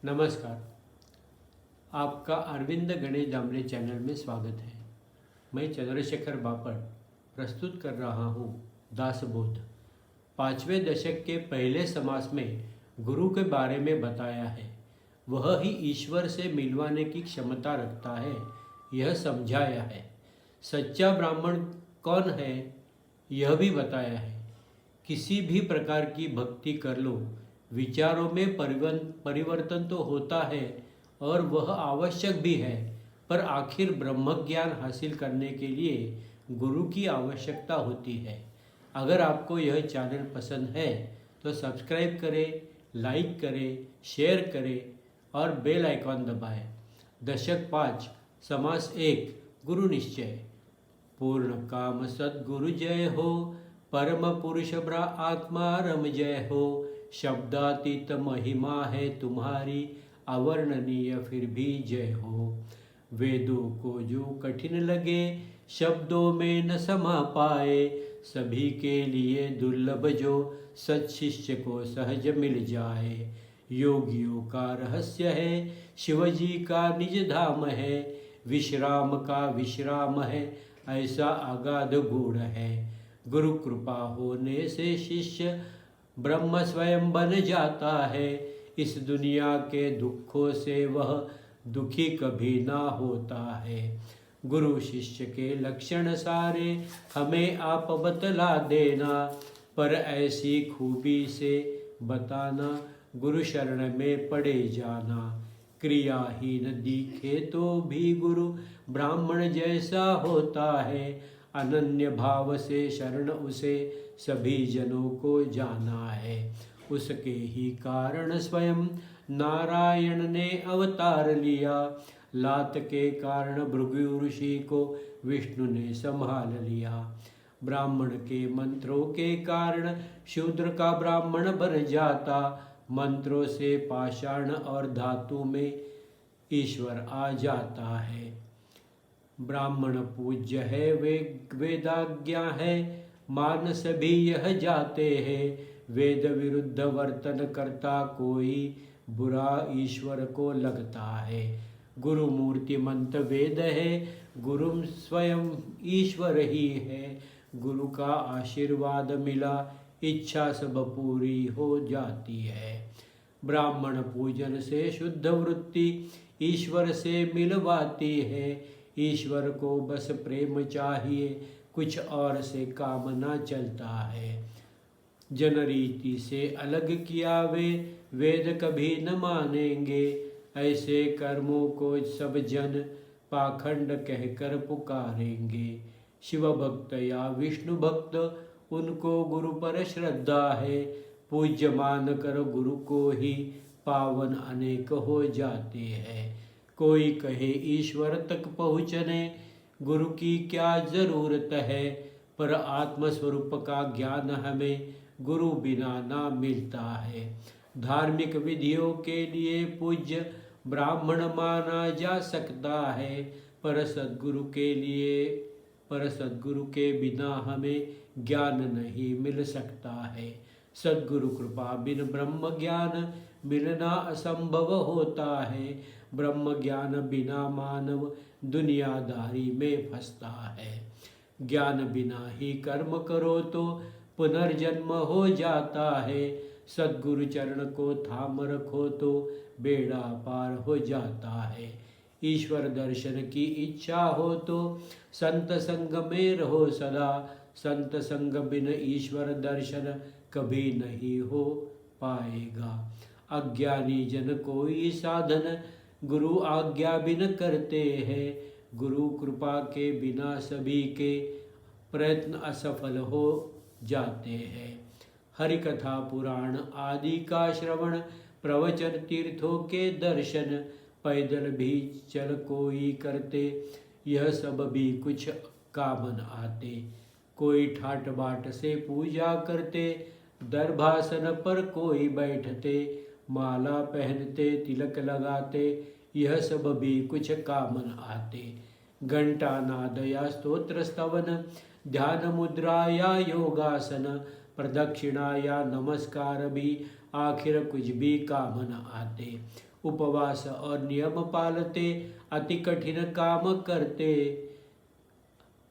नमस्कार। आपका अरविंद गणेश दामले चैनल में स्वागत है। मैं चंद्रशेखर बापट प्रस्तुत कर रहा हूँ दासबोध। 5वें दशक के पहले समास में गुरु के बारे में बताया है। वह ही ईश्वर से मिलवाने की क्षमता रखता है, यह समझाया है। सच्चा ब्राह्मण कौन है, यह भी बताया है। किसी भी प्रकार की भक्ति कर लो, विचारों में परिवर्तन तो होता है और वह आवश्यक भी है, पर आखिर ब्रह्म ज्ञान हासिल करने के लिए गुरु की आवश्यकता होती है। अगर आपको यह चैनल पसंद है तो सब्सक्राइब करें, लाइक करें, शेयर करें और बेल आइकॉन दबाएं। दशक 5 समास 1 गुरु निश्चय। पूर्ण काम सद्गुरु जय हो, परम पुरुष ब्रा आत्मा रम जय हो। शब्दातीत महिमा है तुम्हारी, अवर्णनीय फिर भी जय हो। वेदों को जो कठिन लगे, शब्दों में न समा पाए, सभी के लिए दुर्लभ जो सच शिष्य को सहज मिल जाए। योगियों का रहस्य है, शिवजी का निज धाम है, विश्राम का विश्राम है, ऐसा अगाध गूढ़ है। गुरु कृपा होने से शिष्य ब्रह्म स्वयं बन जाता है। इस दुनिया के दुखों से वह दुखी कभी ना होता है। गुरु शिष्य के लक्षण सारे हमें आप बतला देना, पर ऐसी खूबी से बताना, गुरु शरण में पड़े जाना। क्रियाहीन दिखे तो भी गुरु ब्राह्मण जैसा होता है, अनन्य भाव से शरण उसे सभी जनों को जाना है। उसके ही कारण स्वयं नारायण ने अवतार लिया, लात के कारण भृगु ऋषि को विष्णु ने संभाल लिया। ब्राह्मण के मंत्रों के कारण शूद्र का ब्राह्मण बन जाता, मंत्रों से पाषाण और धातु में ईश्वर आ जाता है। ब्राह्मण पूज्य है, वेदाज्ञा है, मान सभी यह जाते हैं। वेद विरुद्ध वर्तन करता कोई, बुरा ईश्वर को लगता है। गुरु मूर्ति मंत्र वेद है, गुरु स्वयं ईश्वर ही है। गुरु का आशीर्वाद मिला, इच्छा सब पूरी हो जाती है। ब्राह्मण पूजन से शुद्ध वृत्ति ईश्वर से मिलवाती है। ईश्वर को बस प्रेम चाहिए, कुछ और से काम ना चलता है। जनरीति से अलग किया वे वेद कभी न मानेंगे, ऐसे कर्मों को सब जन पाखंड कहकर पुकारेंगे। शिव भक्त या विष्णु भक्त, उनको गुरु पर श्रद्धा है, पूज्य मान कर गुरु को ही पावन अनेक हो जाते हैं। कोई कहे ईश्वर तक पहुँचने गुरु की क्या जरूरत है, पर आत्मस्वरूप का ज्ञान हमें गुरु बिना ना मिलता है। धार्मिक विधियों के लिए पूज्य ब्राह्मण माना जा सकता है, पर सद्गुरु के बिना हमें ज्ञान नहीं मिल सकता है। सद्गुरु कृपा बिन ब्रह्म ज्ञान मिलना असंभव होता है। ब्रह्म ज्ञान बिना मानव दुनियादारी में फंसता है। ज्ञान बिना ही कर्म करो तो पुनर्जन्म हो जाता है। सद्गुरु चरण को थाम रखो तो बेड़ा पार हो जाता है। ईश्वर दर्शन की इच्छा हो तो संत संग में रहो सदा, संत संग बिन ईश्वर दर्शन कभी नहीं हो पाएगा। अज्ञानी जन कोई साधन गुरु आज्ञा बिन करते हैं, गुरु कृपा के बिना सभी के प्रयत्न असफल हो जाते हैं। हरि कथा पुराण आदि का श्रवण, प्रवचन तीर्थों के दर्शन, पैदल भी चल कोई करते, यह सब भी कुछ काम न आते। कोई ठाट बाट से पूजा करते, दरभासन पर कोई बैठते, माला पहनते तिलक लगाते, यह सब भी कुछ काम न आते। घंटा नाद या स्तोत्र स्तवन, ध्यान मुद्रा या योगासन, प्रदक्षिणा या नमस्कार भी आखिर कुछ भी काम न आते। उपवास और नियम पालते, अति कठिन काम करते,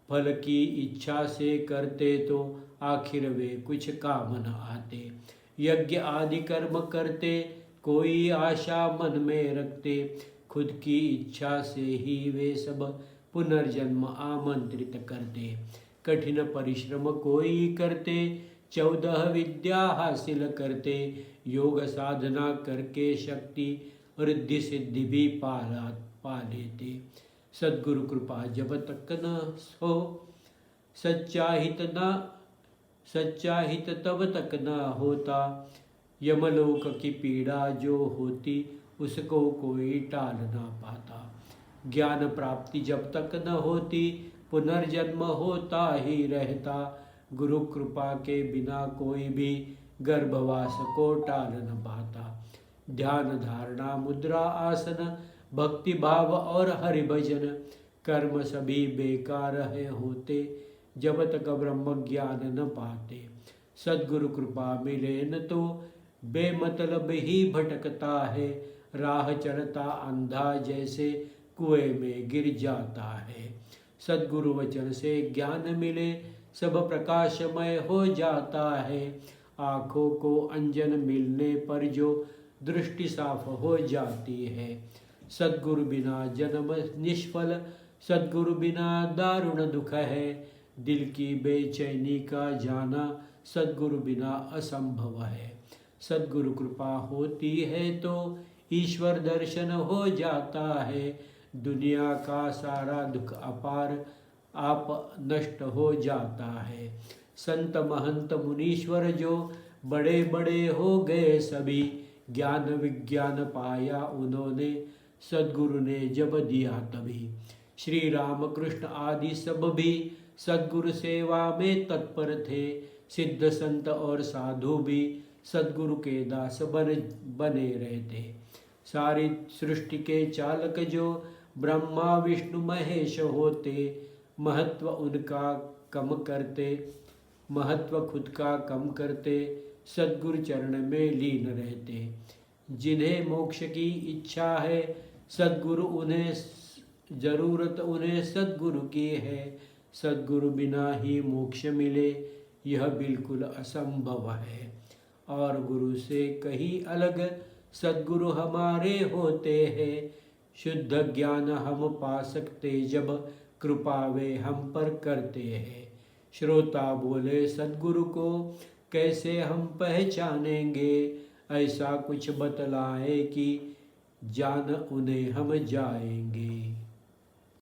फल की इच्छा से करते तो आखिर वे कुछ काम न आते। यज्ञ आदि कर्म करते, कोई आशा मन में रखते, खुद की इच्छा से ही वे सब पुनर्जन्म आमंत्रित करते। कठिन परिश्रम कोई करते, 14 विद्या हासिल करते, योग साधना करके शक्ति रिद्धि सिद्धि भी पा लेते। सद्गुरु कृपा जब तक न हो, सच्चा हित तब तक न होता। यमलोक की पीड़ा जो होती, उसको कोई टाल ना पाता। ज्ञान प्राप्ति जब तक न होती, पुनर्जन्म होता ही रहता। गुरु कृपा के बिना कोई भी गर्भवास को टाल न पाता। ध्यान धारणा मुद्रा आसन, भक्ति भाव और हरि भजन, कर्म सभी बेकार है होते, जब तक ब्रह्म ज्ञान न पाते। सद्गुरु कृपा मिले न तो बेमतलब ही भटकता है, राह चलता अंधा जैसे कुएं में गिर जाता है। सद्गुरु वचन से ज्ञान मिले, सब प्रकाशमय हो जाता है। आँखों को अंजन मिलने पर जो दृष्टि साफ हो जाती है। सद्गुरु बिना जन्म निष्फल, सद्गुरु बिना दारुण दुख है। दिल की बेचैनी का जाना, सद्गुरु बिना असंभव है। सद्गुरु कृपा होती है तो ईश्वर दर्शन हो जाता है। दुनिया का सारा दुख अपार आप नष्ट हो जाता है। संत महंत मुनीश्वर जो बड़े बड़े हो गए सभी, ज्ञान विज्ञान पाया उन्होंने, सद्गुरु ने जब दिया तभी। श्री राम कृष्ण आदि सब भी सद्गुरु सेवा में तत्पर थे। सिद्ध संत और साधु भी सद्गुरु के दास बने रहते। सारी सृष्टि के चालक जो ब्रह्मा विष्णु महेश होते, महत्व उनका कम करते, महत्व खुद का कम करते, सद्गुरु चरण में लीन रहते। जिन्हें मोक्ष की इच्छा है, सद्गुरु उन्हें जरूरत उन्हें सद्गुरु की है। सद्गुरु बिना ही मोक्ष मिले, यह बिल्कुल असंभव है। और गुरु से कहीं अलग सद्गुरु हमारे होते हैं। शुद्ध ज्ञान हम पा सकते जब कृपा वे हम पर करते हैं। श्रोता बोले सद्गुरु को कैसे हम पहचानेंगे, ऐसा कुछ बतलाए कि जान उन्हें हम जाएंगे।